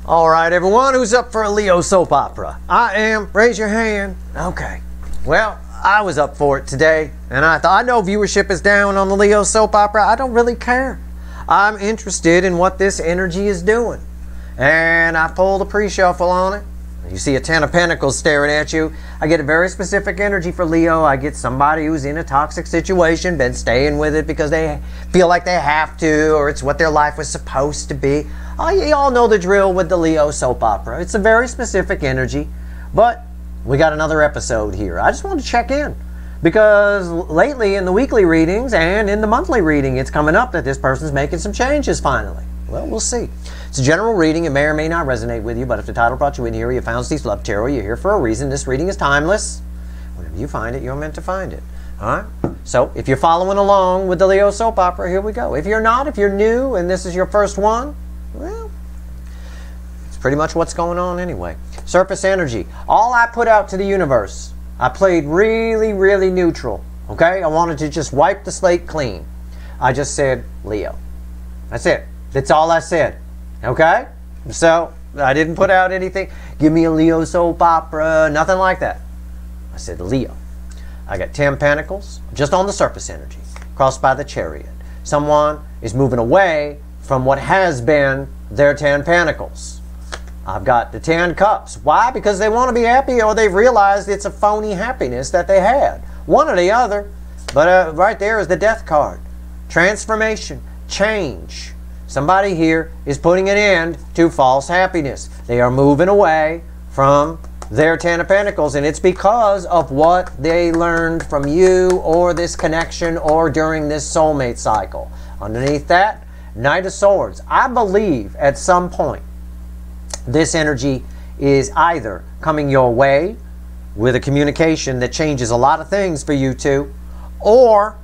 All right, everyone who's up for a Leo soap opera. I am. Raise your hand. Okay. Well, I was up for it today, and I thought, I know viewership is down on the Leo soap opera. I don't really care. I'm interested in what this energy is doing. And I pulled a pre-shuffle on it. You see a 10 of Pentacles staring at you. I get a very specific energy for Leo. I get somebody who's in a toxic situation, been staying with it because they feel like they have to, or it's what their life was supposed to be. Oh, you all know the drill with the Leo soap opera. It's a very specific energy, but we got another episode here. I just want to check in because lately in the weekly readings and in the monthly reading, it's coming up that this person's making some changes finally. Well, we'll see. It's a general reading. It may or may not resonate with you, but if the title brought you in here, you found Steve's Love Tarot, you're here for a reason. This reading is timeless. Whenever you find it, you're meant to find it. All right? So if you're following along with the Leo soap opera, here we go. If you're not, if you're new and this is your first one, well, it's pretty much what's going on anyway. Surface energy. All I put out to the universe, I played really, really neutral. Okay? I wanted to just wipe the slate clean. I just said Leo. That's it. That's all I said. Okay? So, I didn't put out anything. Give me a Leo soap opera. Nothing like that. I said Leo. I got 10 Pentacles, just on the surface energy, crossed by the Chariot. Someone is moving away from what has been their 10 Pentacles. I've got the 10 Cups. Why? Because they want to be happy, or they've realized it's a phony happiness that they had. One or the other. But right there is the Death card. Transformation. Change. Somebody here is putting an end to false happiness. They are moving away from their 10 of Pentacles, and it's because of what they learned from you or this connection or during this soulmate cycle. Underneath that, Knight of Swords. I believe at some point this energy is either coming your way with a communication that changes a lot of things for you two, or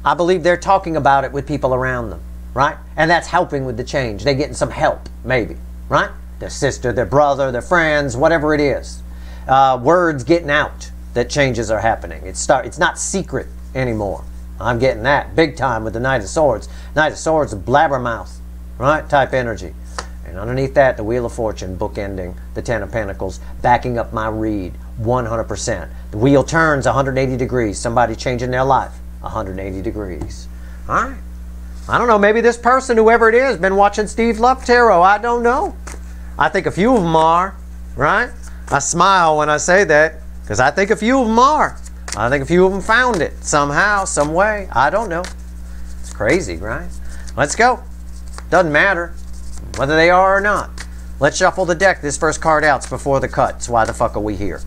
I believe they're talking about it with people around them. Right? And that's helping with the change. They're getting some help, maybe. Right? Their sister, their brother, their friends, whatever it is. Words getting out that changes are happening. It's not secret anymore. I'm getting that big time with the Knight of Swords. Knight of Swords, a blabbermouth, right? Type energy. And underneath that, the Wheel of Fortune, bookending the 10 of Pentacles, backing up my read 100%. The wheel turns 180 degrees. Somebody changing their life 180 degrees. All right. I don't know, maybe this person, whoever it is, been watching Steve's Love Tarot. I don't know. I think a few of them are, right? I smile when I say that because I think a few of them are. I think a few of them found it somehow, some way. I don't know. It's crazy, right? Let's go. Doesn't matter whether they are or not. Let's shuffle the deck. This first card out's before the cut. So why the fuck are we here?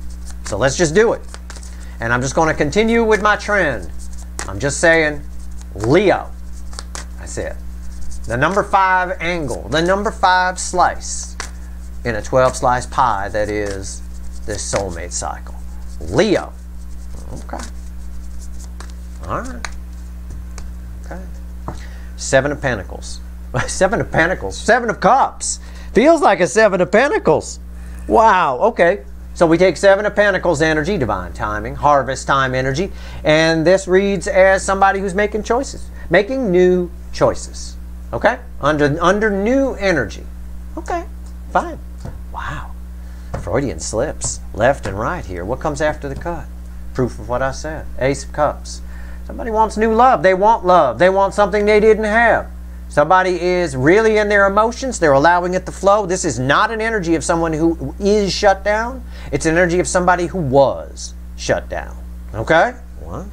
So let's just do it. And I'm just going to continue with my trend. I'm just saying Leo. That's it. The number 5 angle, the number 5 slice in a 12 slice pie that is this soulmate cycle. Leo. Okay. All right. Okay. 7 of Pentacles. 7 of Pentacles. 7 of Cups. Feels like a 7 of Pentacles. Wow. Okay. So we take 7 of Pentacles energy, divine timing, harvest time energy, and this reads as somebody who's making choices, making new choices. Okay? Under new energy. Okay. Fine. Wow. Freudian slips left and right here. What comes after the cut? Proof of what I said. Ace of Cups. Somebody wants new love. They want love. They want something they didn't have. Somebody is really in their emotions. They're allowing it to flow. This is not an energy of someone who is shut down. It's an energy of somebody who was shut down. Okay? What?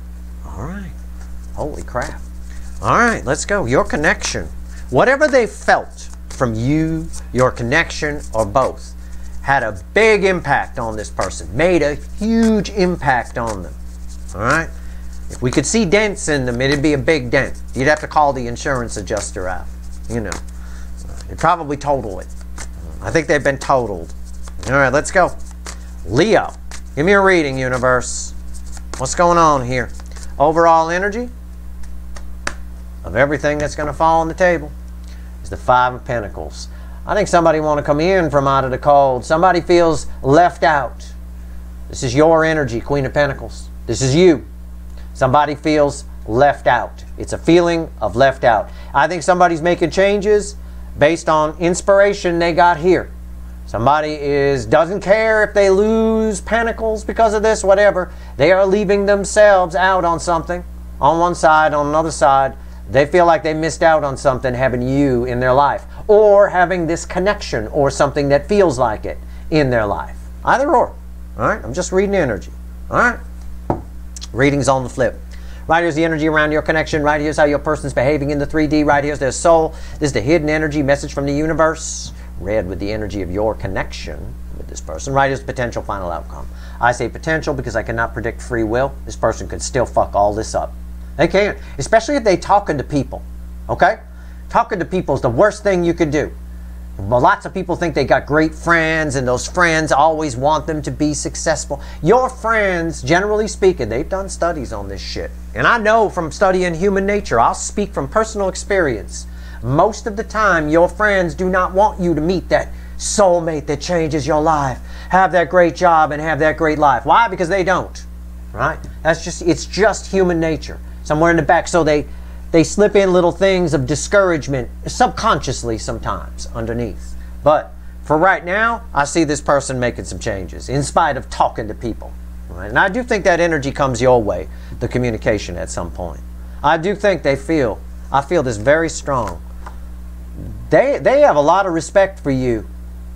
All right. Holy crap. All right, let's go. Your connection. Whatever they felt from you, your connection, or both, had a big impact on this person. Made a huge impact on them. All right? If we could see dents in them, it'd be a big dent. You'd have to call the insurance adjuster out. You know. You'd probably total it. I think they've been totaled. All right, let's go. Leo. Give me a reading, universe. What's going on here? Overall energy of everything that's going to fall on the table is the 5 of Pentacles. I think somebody want to come in from out of the cold. Somebody feels left out. This is your energy, Queen of Pentacles. This is you. Somebody feels left out. It's a feeling of left out. I think somebody's making changes based on inspiration they got here. Somebody doesn't care if they lose pentacles because of this, whatever. They are leaving themselves out on something. On one side, on another side. They feel like they missed out on something having you in their life. Or having this connection or something that feels like it in their life. Either or. Alright? I'm just reading energy. Alright? Readings on the flip. Right here's the energy around your connection. Right here's how your person's behaving in the 3D. Right here's their soul. This is the hidden energy message from the universe. Red with the energy of your connection with this person. Right here's the potential final outcome. I say potential because I cannot predict free will. This person could still fuck all this up. They can. Especially if they talking to people. Okay? Talking to people is the worst thing you could do. Well, lots of people think they got great friends and those friends always want them to be successful. Your friends, generally speaking, they've done studies on this shit. And I know from studying human nature, I'll speak from personal experience. Most of the time, your friends do not want you to meet that soulmate that changes your life. Have that great job and have that great life. Why? Because they don't. Right? It's just human nature. Somewhere in the back. So they slip in little things of discouragement subconsciously sometimes underneath. But for right now, I see this person making some changes in spite of talking to people. Right? And I do think that energy comes your way, the communication at some point. I do think I feel this very strong. They have a lot of respect for you,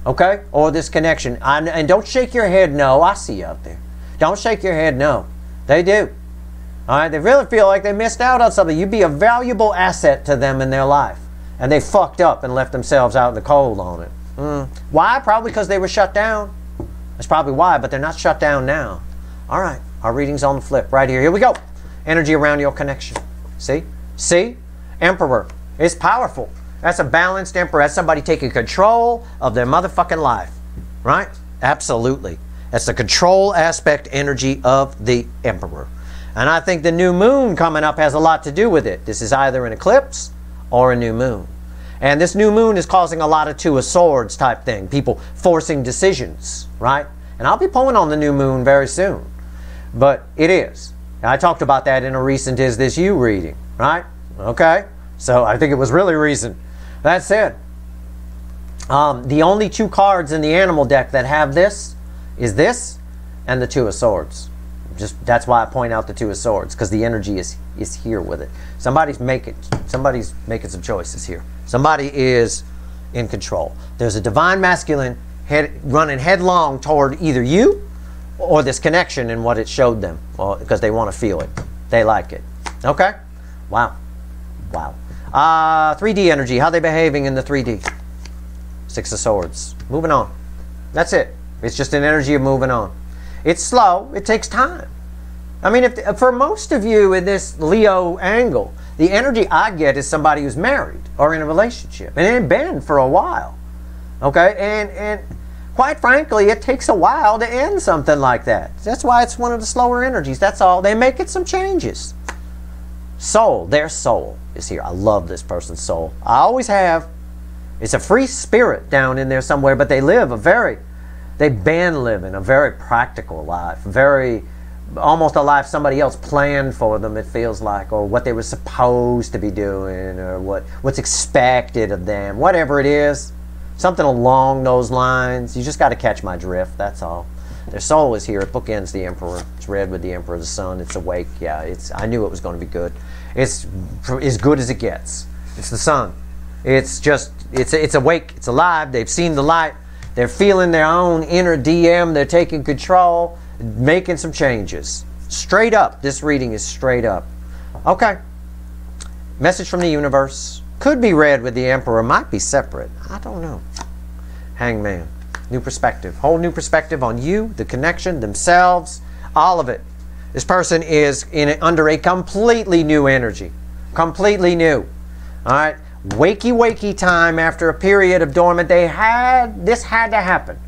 okay? Or this connection. And don't shake your head no. I see you out there. Don't shake your head no. They do. All right, they really feel like they missed out on something. You'd be a valuable asset to them in their life. And they fucked up and left themselves out in the cold on it. Why? Probably because they were shut down. That's probably why, but they're not shut down now. All right, our reading's on the flip right here. Here we go. Energy around your connection. See? See? Emperor. It's powerful. That's a balanced emperor. That's somebody taking control of their motherfucking life. Right? Absolutely. That's the control aspect energy of the emperor. And I think the new moon coming up has a lot to do with it. This is either an eclipse or a new moon. And this new moon is causing a lot of Two of Swords type thing. People forcing decisions, right? And I'll be pulling on the new moon very soon. But it is. I talked about that in a recent Is This You reading, right? Okay. So I think it was really recent. That said, the only two cards in the animal deck that have this is this and the Two of Swords. That's why I point out the Two of Swords, because the energy is here with it. Somebody's making some choices here. Somebody is in control. There's a divine masculine running headlong toward either you or this connection and what it showed them, because they want to feel it. They like it. Okay? Wow. Wow. 3D energy. How are they behaving in the 3D? Six of Swords. Moving on. That's it. It's just an energy of moving on. It's slow. It takes time. I mean, for most of you in this Leo angle, the energy I get is somebody who's married or in a relationship. And they've been for a while. Okay? And quite frankly, it takes a while to end something like that. That's why it's one of the slower energies. That's all. They're making some changes. Soul. Their soul is here. I love this person's soul. I always have. It's a free spirit down in there somewhere, but they've been living a very practical life, almost a life somebody else planned for them, it feels like, or what they were supposed to be doing, or what's expected of them, whatever it is, something along those lines. You just got to catch my drift, that's all. Their soul is here. It bookends the Emperor. It's red with the Emperor, the Sun. It's awake. Yeah, I knew it was going to be good. It's as good as it gets. It's the Sun. It's awake. It's alive. They've seen the light. They're feeling their own inner DM. They're taking control, making some changes. Straight up. This reading is straight up. Okay. Message from the universe. Could be red with the Emperor. Might be separate. I don't know. Hangman. New perspective. Whole new perspective on you, the connection, themselves, all of it. This person is under a completely new energy. Completely new. All right. Wakey time after a period of dormant. This had to happen.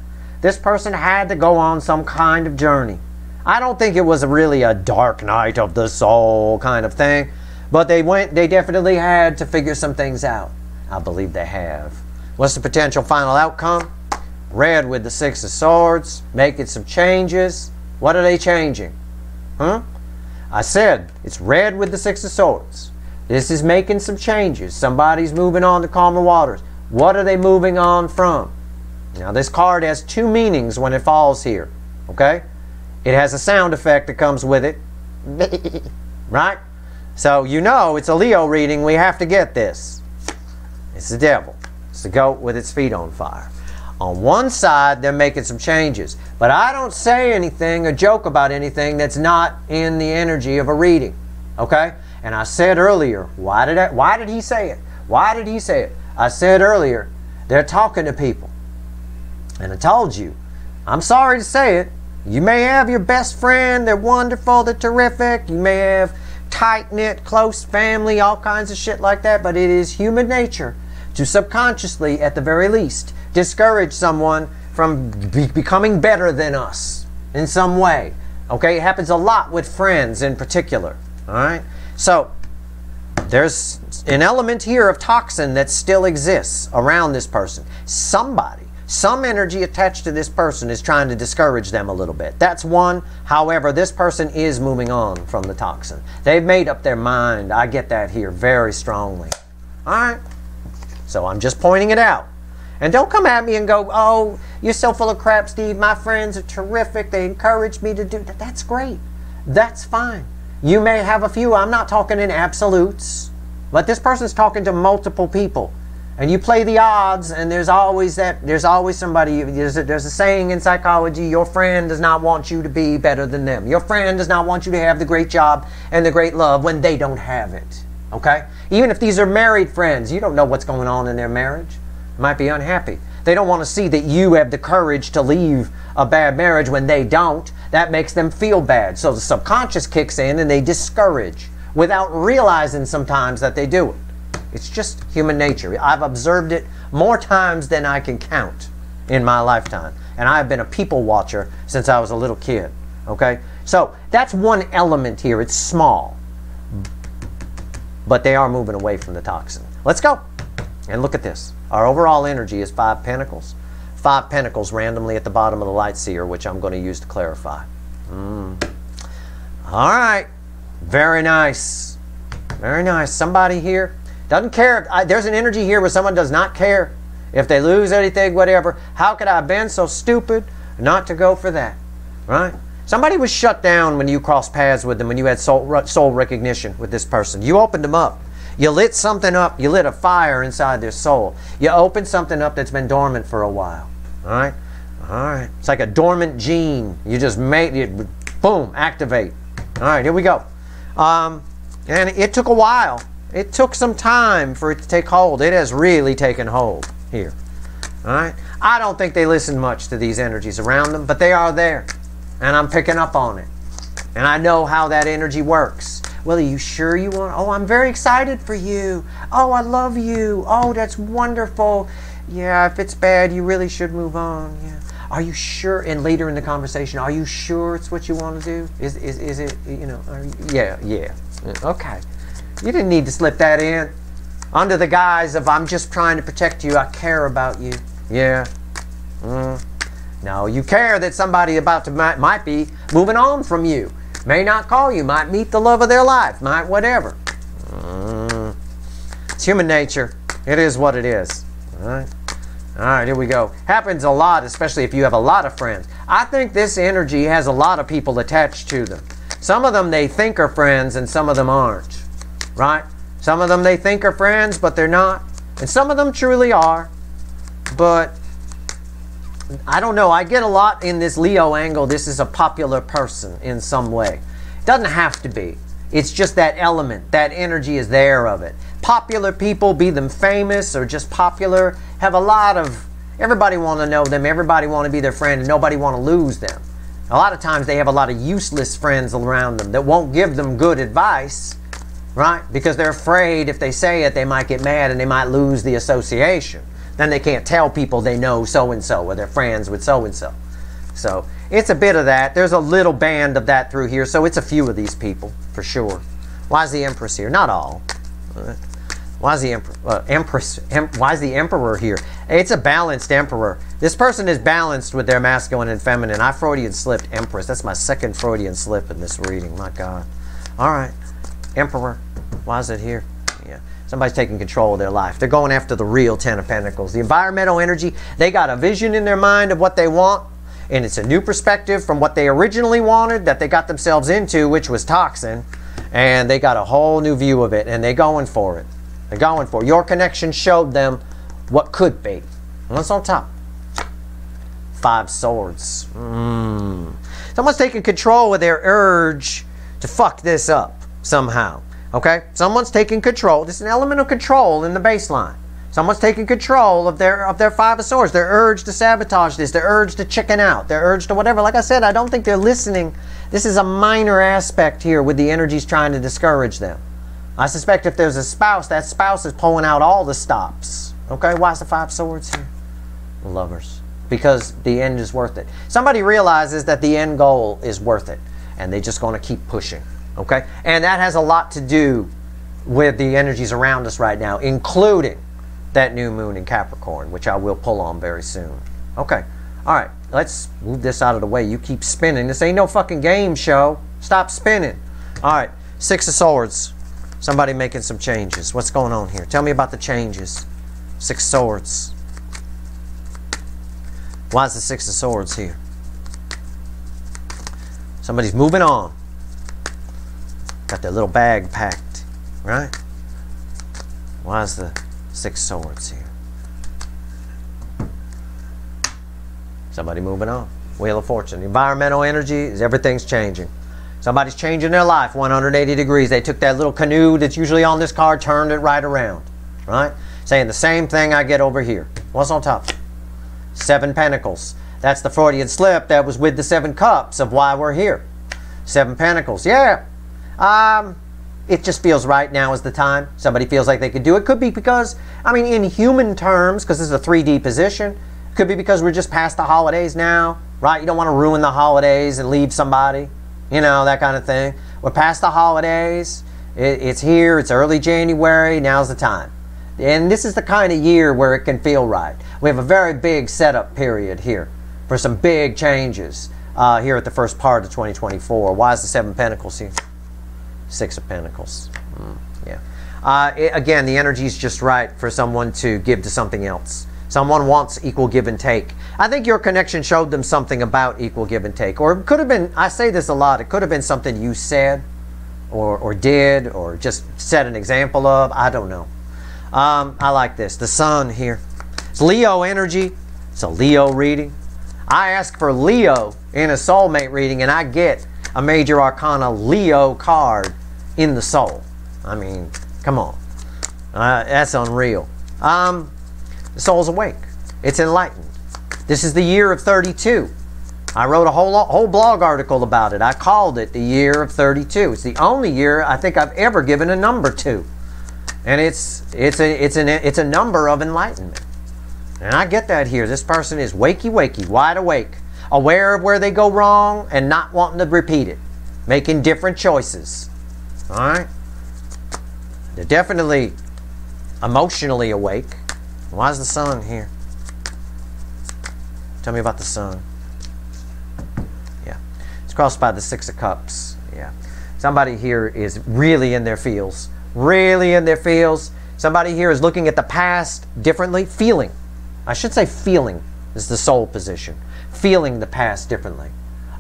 This person had to go on some kind of journey. I don't think it was really a dark night of the soul kind of thing, but they definitely had to figure some things out. I believe they have. What's the potential final outcome? Red with the Six of Swords, making some changes. What are they changing? I said it's red with the Six of Swords. This is making some changes. Somebody's moving on to calmer waters. What are they moving on from? Now this card has two meanings when it falls here. Okay? It has a sound effect that comes with it. Right? So you know it's a Leo reading. We have to get this. It's the devil. It's the goat with its feet on fire. On one side, they're making some changes. But I don't say anything or joke about anything that's not in the energy of a reading. Okay? And I said earlier, why did he say it? Why did he say it? I said earlier, they're talking to people. And I told you, I'm sorry to say it, you may have your best friend, they're wonderful, they're terrific, you may have tight-knit, close family, all kinds of shit like that, but it is human nature to subconsciously, at the very least, discourage someone from becoming better than us in some way. Okay, it happens a lot with friends in particular. All right, so there's an element here of toxin that still exists around this person. Some energy attached to this person is trying to discourage them a little bit. That's one. However, this person is moving on from the toxin. They've made up their mind. I get that here very strongly. All right. So I'm just pointing it out. And don't come at me and go, oh, you're so full of crap, Steve. My friends are terrific. They encourage me to do that. That's great. That's fine. You may have a few. I'm not talking in absolutes. But this person's talking to multiple people. And you play the odds, and there's always somebody, there's a saying in psychology, your friend does not want you to be better than them. Your friend does not want you to have the great job and the great love when they don't have it. Okay? Even if these are married friends, you don't know what's going on in their marriage. They might be unhappy. They don't want to see that you have the courage to leave a bad marriage when they don't. That makes them feel bad. So the subconscious kicks in and they discourage without realizing sometimes that they do it. It's just human nature. I've observed it more times than I can count in my lifetime. And I've been a people watcher since I was a little kid. Okay? So that's one element here. It's small. But they are moving away from the toxin. Let's go. And look at this. Our overall energy is 5 pentacles. 5 pentacles randomly at the bottom of the light seer, which I'm going to use to clarify. All right. Very nice. Very nice. Somebody here doesn't care. There's an energy here where someone does not care if they lose anything, whatever. How could I have been so stupid not to go for that? Right? Somebody was shut down when you crossed paths with them, when you had soul recognition with this person. You opened them up. You lit something up. You lit a fire inside their soul. You opened something up that's been dormant for a while. All right? All right. It's like a dormant gene. You just made it, boom, activate. All right, here we go. And it took a while. It took some time for it to take hold. It has really taken hold here. All right? I don't think they listen much to these energies around them, but they are there. And I'm picking up on it. And I know how that energy works. Well, are you sure you want? Oh, I'm very excited for you. Oh, I love you. Oh, that's wonderful. Yeah, if it's bad, you really should move on. Yeah. Are you sure? And later in the conversation, are you sure it's what you want to do? Is it, you know, yeah. Okay. You didn't need to slip that in under the guise of I'm just trying to protect you. I care about you. Yeah. No, you care that somebody about to might be moving on from you. May not call you. Might meet the love of their life. Might whatever. It's human nature. It is what it is. All right. All right, here we go. Happens a lot, especially if you have a lot of friends. I think this energy has a lot of people attached to them. Some of them they think are friends and some of them aren't. Right? Some of them they think are friends, but they're not. And some of them truly are. But I don't know. I get a lot in this Leo angle. This is a popular person in some way. It doesn't have to be. It's just that element. That energy is there of it. Popular people, be them famous or just popular, have a lot of, everybody want to know them. Everybody want to be their friend and nobody want to lose them. A lot of times they have a lot of useless friends around them that won't give them good advice. Right? Because they're afraid if they say it, they might get mad and they might lose the association. Then they can't tell people they know so-and-so or they're friends with so-and-so. So it's a bit of that. There's a little band of that through here. So it's a few of these people, for sure. Why is the Empress here? Not all. Why is the why is the Emperor here? It's a balanced Emperor. This person is balanced with their masculine and feminine. I Freudian slipped Empress. That's my second Freudian slip in this reading. My God. All right. Emperor. Why is it here? Yeah. Somebody's taking control of their life. They're going after the real Ten of Pentacles. The environmental energy, they got a vision in their mind of what they want, and it's a new perspective from what they originally wanted that they got themselves into, which was toxin, and they got a whole new view of it, and they're going for it. They're going for it. Your connection showed them what could be. And what's on top? 5 Swords. Someone's taking control of their urge to fuck this up somehow. Okay? Someone's taking control. There's an element of control in the baseline. Someone's taking control of their 5 of Swords. Their urge to sabotage this. Their urge to chicken out. Their urge to whatever. Like I said, I don't think they're listening. This is a minor aspect here with the energies trying to discourage them. I suspect if there's a spouse, that spouse is pulling out all the stops. Okay? Why is the 5 Swords here? Lovers. Because the end is worth it. Somebody realizes that the end goal is worth it. And they're just going to keep pushing. Okay? And that has a lot to do with the energies around us right now, including that new moon in Capricorn, which I will pull on very soon. Okay. All right. Let's move this out of the way. You keep spinning. This ain't no fucking game show. Stop spinning. All right. 6 of Swords. Somebody making some changes. What's going on here? Tell me about the changes. 6 Swords. Why is the 6 of Swords here? Somebody's moving on. Got their little bag packed, right? Why is the 6 Swords here? Somebody moving on. Wheel of Fortune. The environmental energy is everything's changing. Somebody's changing their life 180 degrees. They took that little canoe that's usually on this card, turned it right around, right? Saying the same thing I get over here. What's on top? 7 Pentacles. That's the Freudian slip that was with the 7 Cups of why we're here. 7 Pentacles. Yeah. It just feels right now is the time. Somebody feels like they could do it. Could be because, I mean, in human terms, because this is a 3D position, could be because we're just past the holidays now, right? You don't want to ruin the holidays and leave somebody, you know, that kind of thing. We're past the holidays. It's here. It's early January. Now's the time. And this is the kind of year where it can feel right. We have a very big setup period here for some big changes here at the first part of 2024. Why is the 7 Pentacles here? 6 of Pentacles. Yeah. Again, the energy is just right for someone to give to something else. Someone wants equal give and take. I think your connection showed them something about equal give and take. Or it could have been, I say this a lot, it could have been something you said or did or just set an example of. I don't know. I like this. The Sun here. It's Leo energy. It's a Leo reading. I ask for Leo in a soulmate reading and I get a major arcana Leo card in the soul. I mean, come on. That's unreal. The soul's awake. It's enlightened. This is the year of 32. I wrote a whole blog article about it. I called it the year of 32. It's the only year I think I've ever given a number to. And it's a number of enlightenment. And I get that here. This person is wakey, wide awake, aware of where they go wrong and not wanting to repeat it, making different choices. All right? They're definitely emotionally awake. Why is the Sun here? Tell me about the Sun. Yeah. It's crossed by the 6 of Cups. Yeah. Somebody here is really in their feels. Really in their feels. Somebody here is looking at the past differently. Feeling. I should say feeling is the soul position. Feeling the past differently.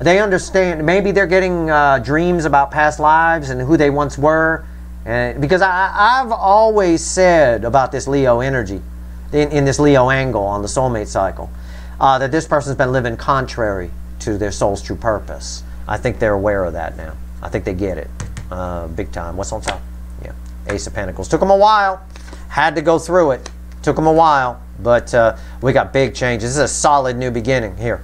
They understand. Maybe they're getting dreams about past lives and who they once were. Because I've always said about this Leo energy, in this Leo angle on the soulmate cycle, that this person's been living contrary to their soul's true purpose. I think they're aware of that now. I think they get it big time. What's on top? Yeah, Ace of Pentacles. Took them a while. Had to go through it. Took them a while, but we got big changes. This is a solid new beginning here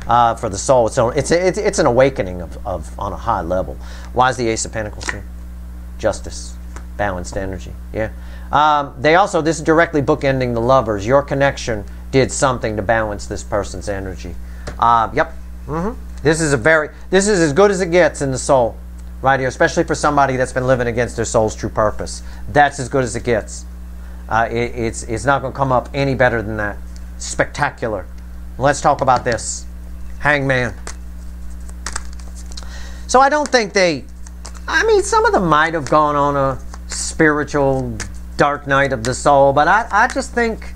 for the soul. It's an awakening of on a high level. Why is the Ace of Pentacles here? Justice, balanced energy. Yeah. This is directly bookending the lovers. Your connection did something to balance this person's energy. Yep. This is as good as it gets in the soul, right here, especially for somebody that's been living against their soul's true purpose. That's as good as it gets. It's not going to come up any better than that. Spectacular. Let's talk about this. Hangman. So I don't think some of them might have gone on a spiritual dark night of the soul, but I just think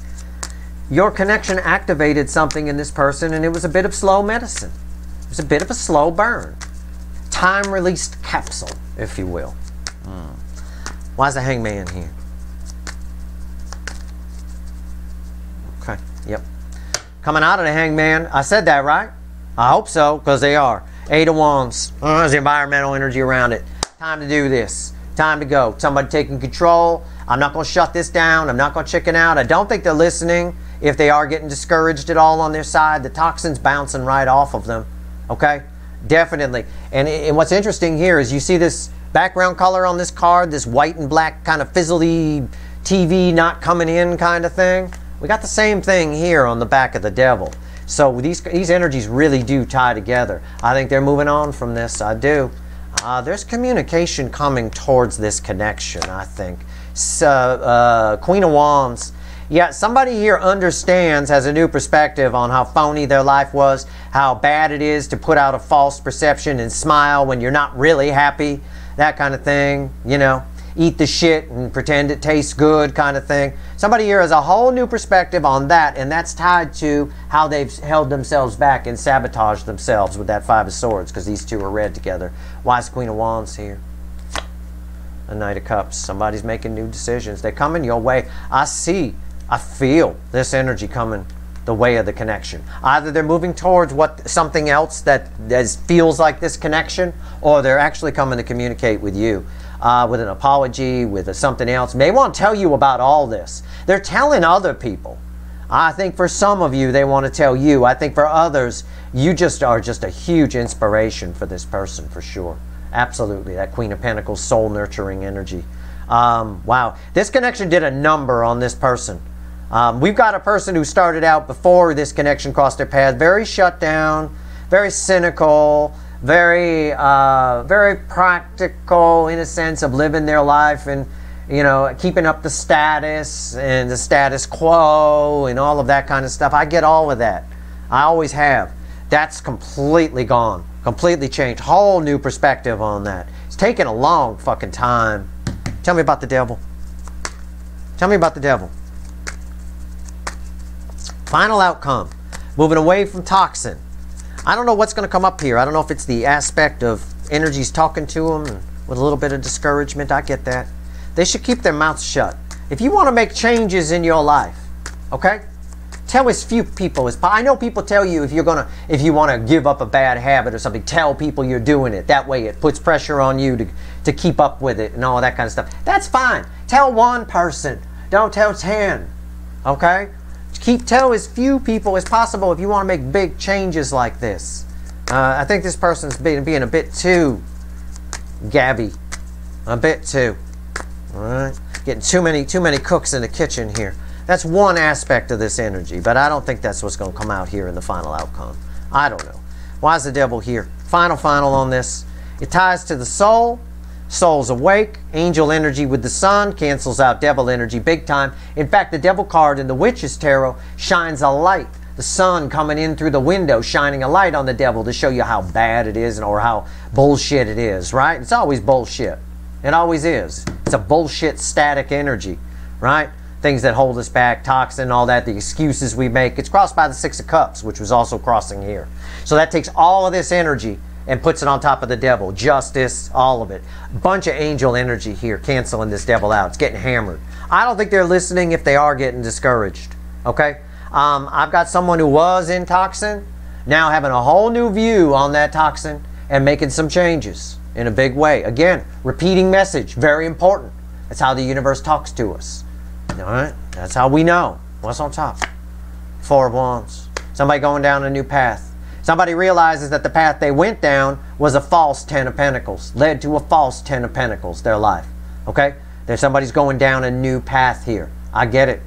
your connection activated something in this person, and it was a bit of slow medicine. It was a bit of a slow burn. Time-released capsule, if you will. Why is the Hangman here? Okay, yep. Coming out of the Hangman, I said that right? I hope so, because they are. Eight of Wands. There's the environmental energy around it. Time to do this. Time to go. Somebody taking control. I'm not going to shut this down. I'm not going to chicken out. I don't think they're listening. If they are getting discouraged at all on their side, the toxin's bouncing right off of them. Okay? Definitely. And what's interesting here is you see this background color on this card, this white and black kind of fizzly TV not coming in kind of thing. We got the same thing here on the back of the Devil. So these energies really do tie together. I think they're moving on from this. I do. There's communication coming towards this connection, I think. Queen of Wands. Yeah, somebody here understands, has a new perspective on how phony their life was, how bad it is to put out a false perception and smile when you're not really happy, that kind of thing, you know. Eat the shit and pretend it tastes good kind of thing. Somebody here has a whole new perspective on that, and that's tied to how they've held themselves back and sabotaged themselves with that Five of Swords, because these two are red together. Why is Queen of Wands here? A Knight of Cups. Somebody's making new decisions. They're coming your way. I feel this energy coming the way of the connection. Either they're moving towards something else that feels like this connection, or they're actually coming to communicate with you. With an apology, with something else. They want to tell you about all this. They're telling other people. I think for some of you, they want to tell you. I think for others, you just are just a huge inspiration for this person, for sure. Absolutely. That Queen of Pentacles, soul nurturing energy. Wow. This connection did a number on this person. We've got a person who started out before this connection crossed their path, very shut down, very cynical, very practical in a sense of living their life and, you know, keeping up the status and the status quo and all of that kind of stuff. I get all of that. I always have. That's completely gone. Completely changed. Whole new perspective on that. It's taken a long fucking time. Tell me about the Devil. Tell me about the Devil. Final outcome. Moving away from toxin. I don't know what's going to come up here. I don't know if it's the aspect of energies talking to them and with a little bit of discouragement. I get that. They should keep their mouths shut. If you want to make changes in your life, okay? Tell as few people as possible. I know people tell you if you want to give up a bad habit or something, tell people you're doing it. That way it puts pressure on you to keep up with it and all that kind of stuff. That's fine. Tell one person. Don't tell 10. Okay? Tell as few people as possible if you want to make big changes like this. I think this person's being a bit too gabby. A bit too. Alright? Getting too many cooks in the kitchen here. That's one aspect of this energy, but I don't think that's what's going to come out here in the final outcome. I don't know. Why is the Devil here? Final on this. It ties to the soul. Soul's awake. Angel energy with the sun cancels out devil energy big time. In fact, the Devil card in the Witch's Tarot shines a light. The sun coming in through the window, shining a light on the Devil to show you how bad it is or how bullshit it is, right? It's always bullshit. It always is. It's a bullshit static energy, right? Things that hold us back, toxin, all that, the excuses we make. It's crossed by the Six of Cups, which was also crossing here. So that takes all of this energy and puts it on top of the Devil. Justice, all of it. Bunch of angel energy here canceling this Devil out. It's getting hammered. I don't think they're listening if they are getting discouraged. Okay? I've got someone who was in toxin, now having a whole new view on that toxin and making some changes in a big way. Again, repeating message, very important. That's how the universe talks to us. Alright? That's how we know what's on top. Four of Wands. Somebody going down a new path. Somebody realizes that the path they went down was a false Ten of Pentacles. Led to a false Ten of Pentacles, their life. Okay? There's somebody's going down a new path here. I get it.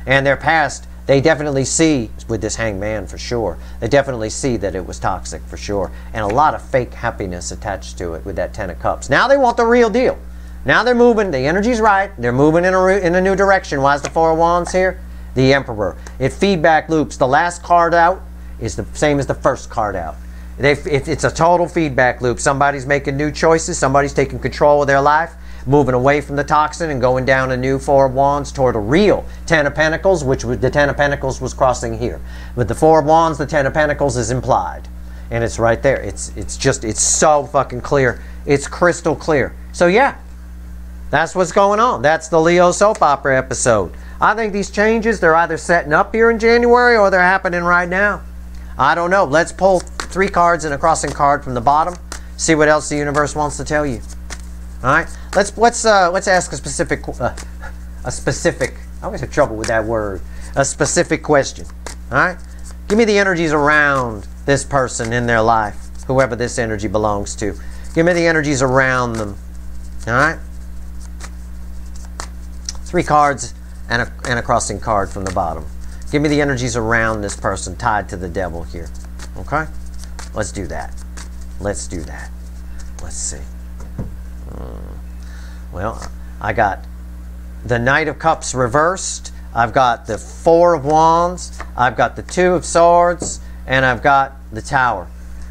And their past, they definitely see, with this Hangman for sure, they definitely see that it was toxic for sure. And a lot of fake happiness attached to it with that Ten of Cups. Now they want the real deal. Now they're moving, the energy's right, they're moving in a new direction. Why is the Four of Wands here? The Emperor. It feedback loops. The last card out is the same as the first card out. It's a total feedback loop. Somebody's making new choices, somebody's taking control of their life, moving away from the toxin and going down a new Four of Wands toward a real Ten of Pentacles, which the Ten of Pentacles was crossing here. With the Four of Wands, the Ten of Pentacles is implied. And it's right there. It's so fucking clear. It's crystal clear. So yeah, that's what's going on. That's the Leo soap opera episode. I think these changes, they're either setting up here in January or they're happening right now. I don't know. Let's pull 3 cards and a crossing card from the bottom. See what else the universe wants to tell you. All right. Let's ask a specific. I always have trouble with that word. A specific question. All right. Give me the energies around this person in their life, whoever this energy belongs to. Give me the energies around them. All right. 3 cards and a crossing card from the bottom. Give me the energies around this person tied to the devil here. Okay? Let's do that. Let's do that. Let's see. Well, I got the Knight of Cups reversed. I've got the Four of Wands. I've got the Two of Swords. And I've got the Tower.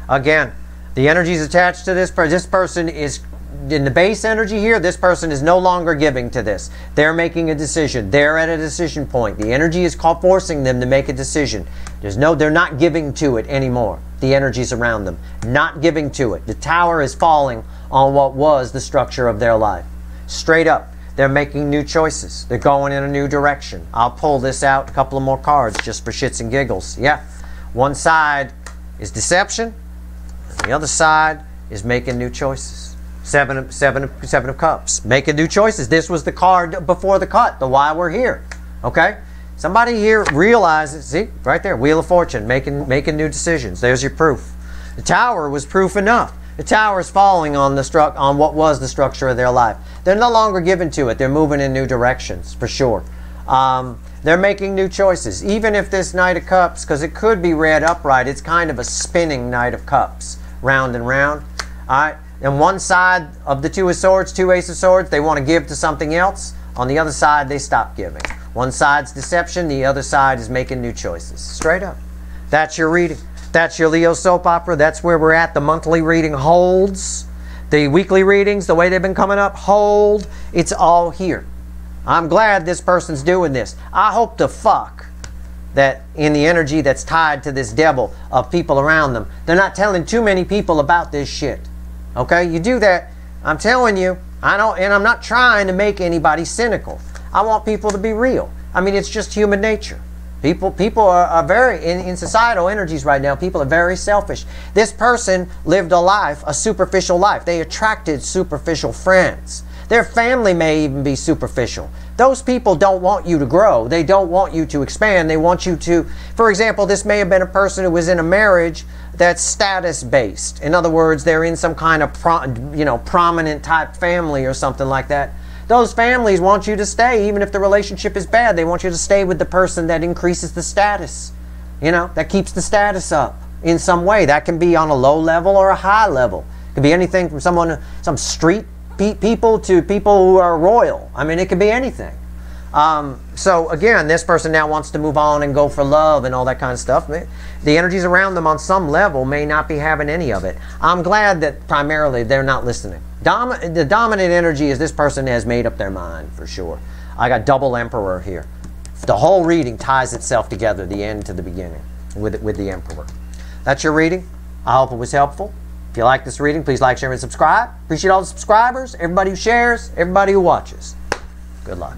Again, the energies attached to this person is in the base energy here. This person is no longer giving to this. They're making a decision. They're at a decision point. The energy is forcing them to make a decision. They're not giving to it anymore. The energies around them, not giving to it. The Tower is falling on what was the structure of their life. Straight up, they're making new choices. They're going in a new direction. I'll pull this out, a couple of more cards just for shits and giggles. Yeah, one side is deception, and the other side is making new choices. Seven of Cups, making new choices. This was the card before the cut, the why we're here. Okay, somebody here realizes. See, right there, Wheel of Fortune, making new decisions. There's your proof. The Tower was proof enough. The Tower is falling on what was the structure of their life. They're no longer given to it. They're moving in new directions for sure. They're making new choices. Even if this Knight of Cups, because it could be read upright, it's kind of a spinning Knight of Cups, round and round. All right. And one side of the Two of Swords, Two Ace of Swords, they want to give to something else. On the other side, they stop giving. One side's deception, the other side is making new choices. Straight up. That's your reading. That's your Leo soap opera. That's where we're at. The monthly reading holds. The weekly readings, the way they've been coming up, hold. It's all here. I'm glad this person's doing this. I hope to fuck that in the energy that's tied to this devil of people around them, they're not telling too many people about this shit. Okay, you do that, I'm telling you, and I'm not trying to make anybody cynical. I want people to be real. I mean, it's just human nature. People are very, in societal energies right now, people are very selfish. This person lived a life, a superficial life. They attracted superficial friends. Their family may even be superficial. Those people don't want you to grow. They don't want you to expand. They want you to, for example, this may have been a person who was in a marriage that's status-based. In other words, they're in some kind of prominent type family or something like that. Those families want you to stay, even if the relationship is bad. They want you to stay with the person that increases the status, that keeps the status up in some way. That can be on a low level or a high level. It could be anything from some street people to people who are royal. I mean, it could be anything. So again, this person now wants to move on and go for love and all that kind of stuff. The energies around them on some level may not be having any of it. I'm glad that primarily they're not listening. The dominant energy is this person has made up their mind for sure. I got double Emperor here. The whole reading ties itself together, the end to the beginning, with the Emperor. That's your reading. I hope it was helpful. If you like this reading, please like, share, and subscribe. Appreciate all the subscribers, everybody who shares, everybody who watches. Good luck.